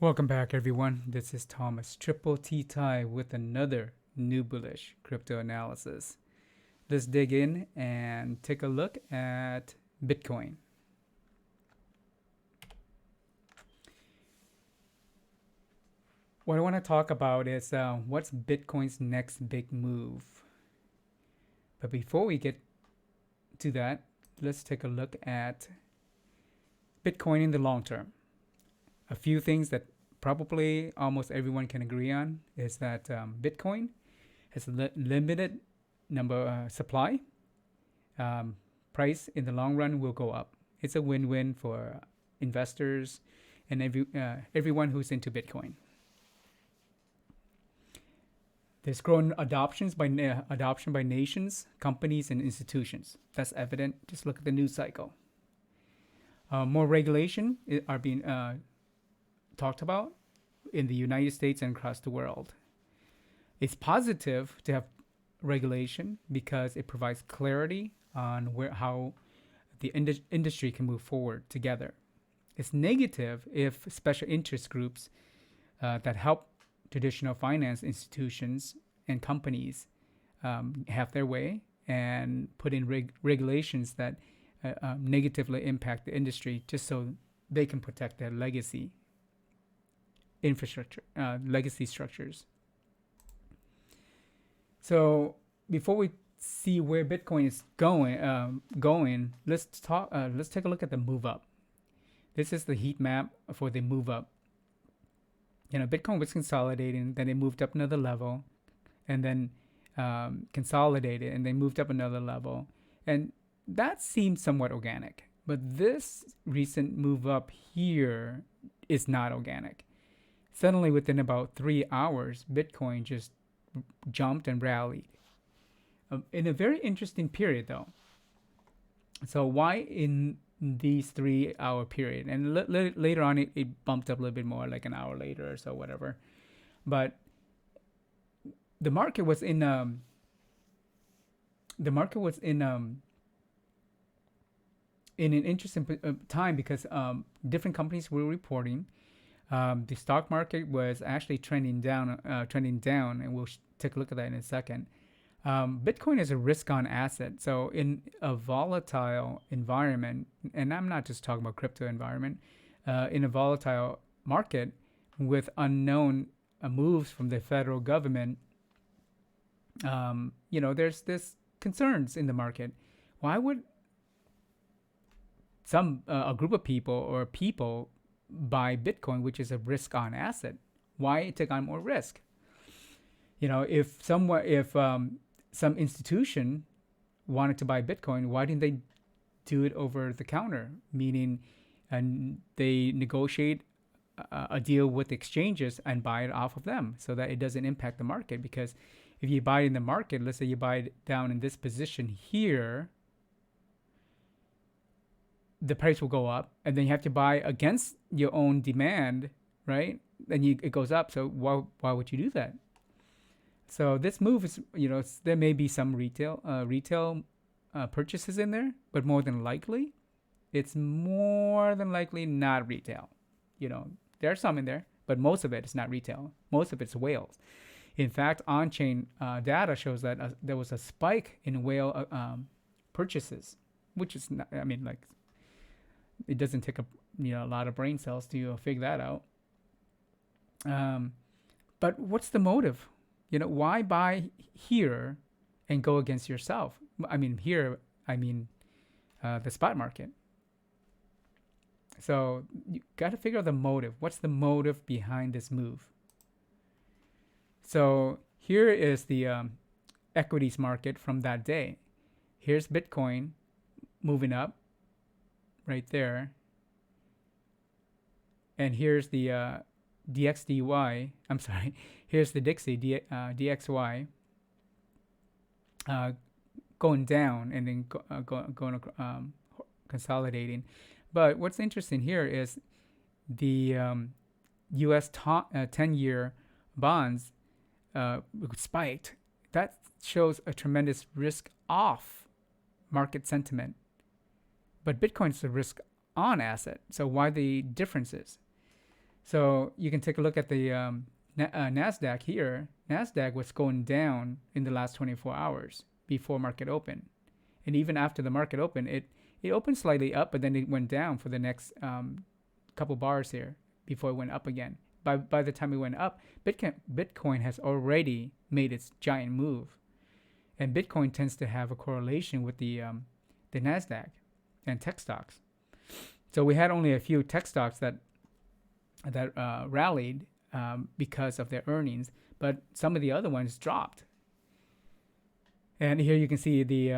Welcome back, everyone. This is Thomas Triple T Tie with another new bullish crypto analysis. Let's dig in and take a look at Bitcoin. What I want to talk about is what's Bitcoin's next big move. But before we get to that, let's take a look at Bitcoin in the long term. A few things that probably almost everyone can agree on is that Bitcoin has a limited number supply. Price in the long run will go up. It's a win-win for investors and everyone who's into Bitcoin. There's growing adoption by nations, companies, and institutions. That's evident. Just look at the news cycle. More regulation are being talked about in the United States and across the world. It's positive to have regulation because it provides clarity on how the industry can move forward together. It's negative if special interest groups that help traditional finance institutions and companies have their way and put in regulations that negatively impact the industry just so they can protect their legacy infrastructure, legacy structures. So before we see where Bitcoin is going, let's talk. Let's take a look at the move up. This is the heat map for the move up. Bitcoin was consolidating, then it moved up another level, and then consolidated, and then moved up another level, and that seemed somewhat organic. But this recent move up here is not organic. Suddenly, within about 3 hours, Bitcoin just jumped and rallied in a very interesting period, though. So why in these 3 hour period? And later on, it bumped up a little bit more, like an hour later or so, whatever. But the market was in in an interesting time because different companies were reporting. The stock market was actually trending down, and we'll take a look at that in a second. Bitcoin is a risk-on asset, so in a volatile environment, and I'm not just talking about crypto environment, in a volatile market with unknown moves from the federal government, there's this concerns in the market. Why would a group of people buy Bitcoin, which is a risk-on asset? Why take on more risk? If some institution wanted to buy Bitcoin, why didn't they do it over the counter? Meaning, and they negotiate a deal with exchanges and buy it off of them so that it doesn't impact the market. Because if you buy it in the market, let's say you buy it down in this position here, the price will go up, and then you have to buy against your own demand, right? Then it goes up. So why would you do that? So this move is, there may be some retail purchases in there, but it's more than likely not retail. There are some in there, but most of it is not retail. Most of it's whales. In fact, on-chain data shows that there was a spike in whale purchases, which is not, it doesn't take a lot of brain cells to figure that out. But what's the motive? Why buy here and go against yourself? The spot market. So you got to figure out the motive. What's the motive behind this move? So here is the equities market from that day. Here's Bitcoin moving up right there. And here's the DXDY. I'm sorry. Here's the Dixie DXY going down and then going consolidating. But what's interesting here is the U.S. 10-year bonds spiked. That shows a tremendous risk-off market sentiment. But Bitcoin's a risk-on asset. So why the differences? So you can take a look at the Nasdaq here. Nasdaq was going down in the last 24 hours before market open, and even after the market open, it opened slightly up, but then it went down for the next couple bars here before it went up again. By the time it went up, Bitcoin has already made its giant move, and Bitcoin tends to have a correlation with the Nasdaq and tech stocks. So we had only a few tech stocks that rallied because of their earnings, but some of the other ones dropped. And here you can see the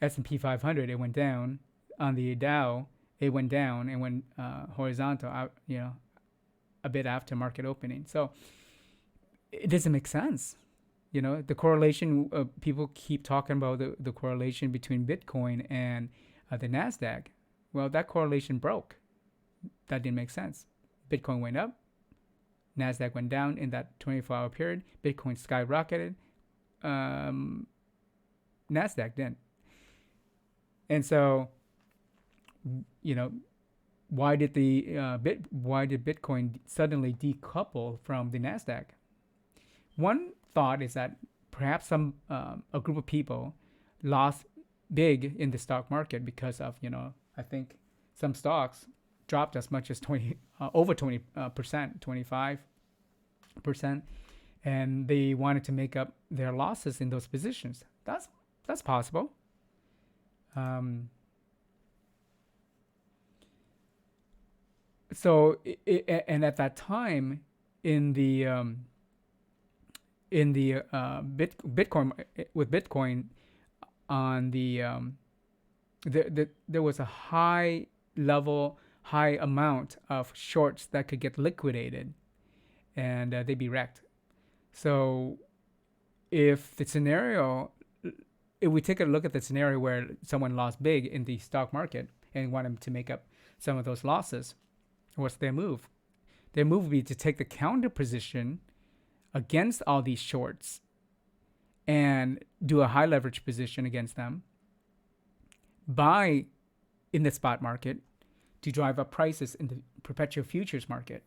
S&P 500. It went down. On the Dow, it went down and went horizontal out, a bit after market opening. So it doesn't make sense. The correlation, people keep talking about the correlation between Bitcoin and the Nasdaq. Well, that correlation broke. That didn't make sense. Bitcoin went up, Nasdaq went down in that 24-hour period. Bitcoin skyrocketed, Nasdaq didn't. And so, why did Bitcoin suddenly decouple from the Nasdaq? One thought is that perhaps a group of people lost big in the stock market because of I think some stocks dropped as much as over 20%, 25%, and they wanted to make up their losses in those positions. That's possible. So and at that time in the Bitcoin, with Bitcoin on there was a high amount of shorts that could get liquidated, and they'd be wrecked. So if we take a look at the scenario where someone lost big in the stock market and wanted to make up some of those losses, what's their move? Their move would be to take the counter position against all these shorts and do a high leverage position against them, buy in the spot market to drive up prices in the perpetual futures market.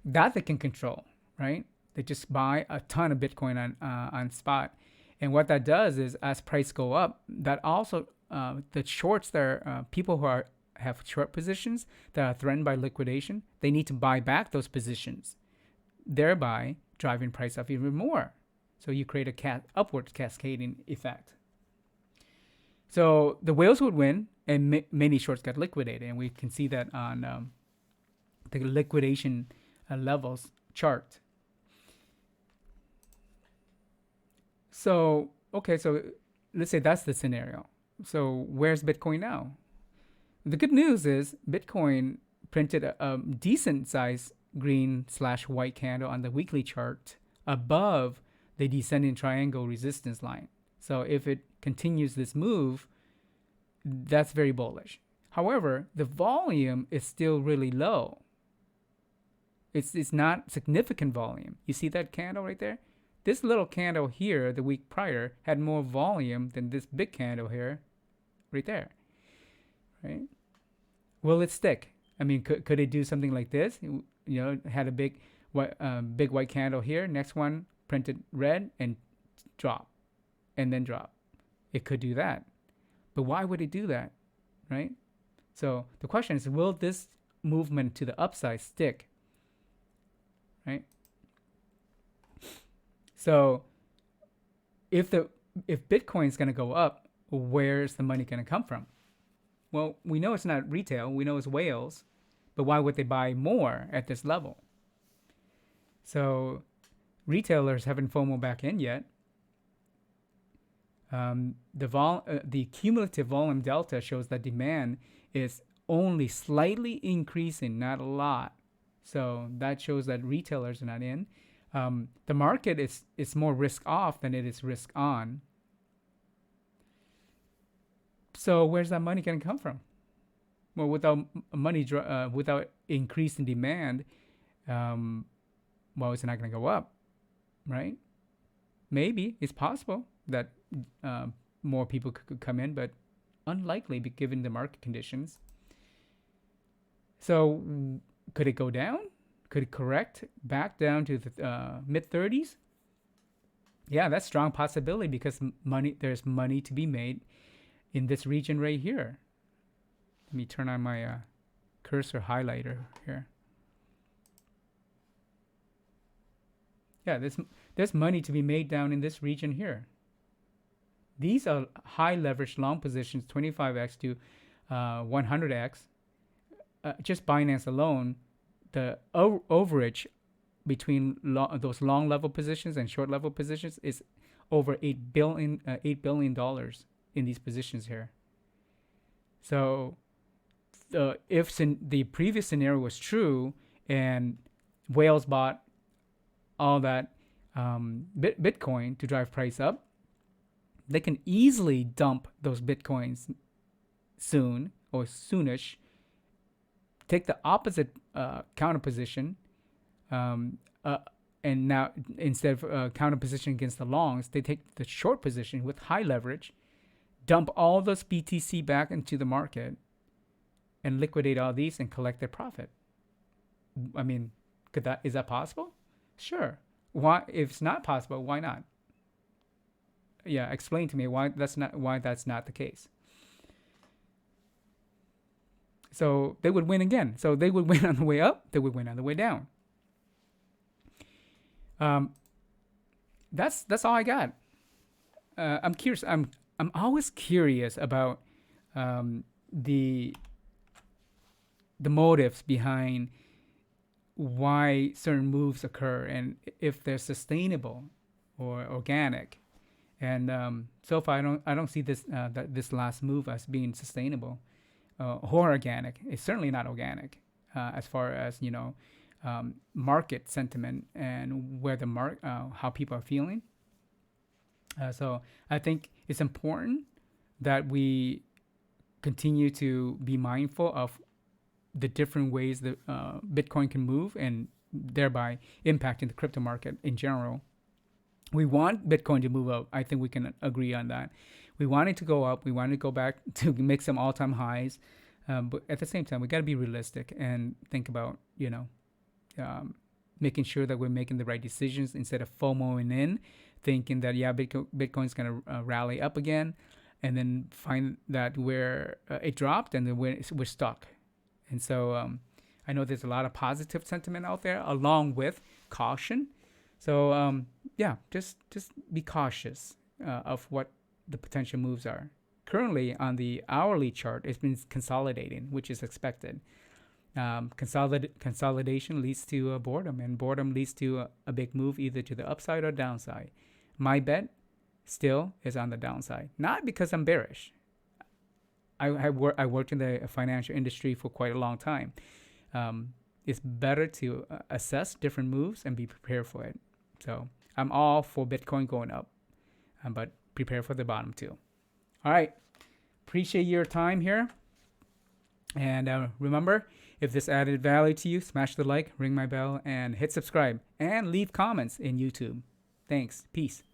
That they can control, right? They just buy a ton of Bitcoin on spot. And what that does is, as price go up, that also the shorts that are people who have short positions that are threatened by liquidation, they need to buy back those positions, thereby driving price up even more. So you create a upward cascading effect. So the whales would win, and many shorts got liquidated, and we can see that on the liquidation levels chart. So so let's say that's the scenario. So where's Bitcoin now? The good news is Bitcoin printed a decent size green/white candle on the weekly chart above the descending triangle resistance line. So if it continues this move, that's very bullish. However, the volume is still really low. It's not significant volume. You see that candle right there? This little candle here the week prior had more volume than this big candle here, right there. Right? Will it stick? I mean, could it do something like this? Had a big white candle here. Next one printed red and drop, and then drop. It could do that, but why would it do that, right? So the question is, will this movement to the upside stick? Right? So if Bitcoin is going to go up, where's the money going to come from? Well, we know it's not retail. We know it's whales, but why would they buy more at this level? So retailers haven't FOMO back in yet. The cumulative volume delta shows that demand is only slightly increasing, not a lot. So that shows that retailers are not in. The market is more risk off than it is risk on. So where's that money going to come from? Well, without without increase in demand, it's not going to go up, right? Maybe it's possible that more people could come in, but unlikely given the market conditions. So could it go down? Could it correct back down to the mid 30s? Yeah, that's strong possibility because there's money to be made in this region right here. Let me turn on my cursor highlighter here. Yeah, there's money to be made down in this region here. These are high leverage long positions, 25x to 100x. Just Binance alone, the overage between those long level positions and short level positions is over $8 billion in these positions here. So if the previous scenario was true and whales bought all that Bitcoin to drive price up, they can easily dump those Bitcoins soon or soonish, take the opposite counter position, and now instead of counter position against the longs, they take the short position with high leverage, dump all those BTC back into the market, and liquidate all these and collect their profit. I mean, is that possible? Sure. Why? If it's not possible, why not? Yeah, explain to me why that's not the case. So they would win again. So they would win on the way up. They would win on the way down. That's all I got. I'm curious. I'm always curious about the motives behind why certain moves occur and if they're sustainable or organic. And so far, I don't see this last move as being sustainable or organic. It's certainly not organic as far as market sentiment and where how people are feeling. So I think it's important that we continue to be mindful of the different ways that Bitcoin can move and thereby impacting the crypto market in general. We want Bitcoin to move up. I think we can agree on that. We want it to go up. We want it to go back to make some all-time highs. But at the same time, we got to be realistic and think about, making sure that we're making the right decisions instead of FOMOing in, thinking that, Bitcoin's going to rally up again, and then find that where it dropped and then we're stuck. And so I know there's a lot of positive sentiment out there along with caution. So just be cautious of what the potential moves are. Currently on the hourly chart, it's been consolidating, which is expected. Consolidation leads to boredom, and boredom leads to a big move either to the upside or downside. My bet still is on the downside, not because I'm bearish. I worked in the financial industry for quite a long time. It's better to assess different moves and be prepared for it. So I'm all for Bitcoin going up, but prepare for the bottom too. All right. Appreciate your time here. And remember, if this added value to you, smash the like, ring my bell, and hit subscribe. And leave comments in YouTube. Thanks. Peace.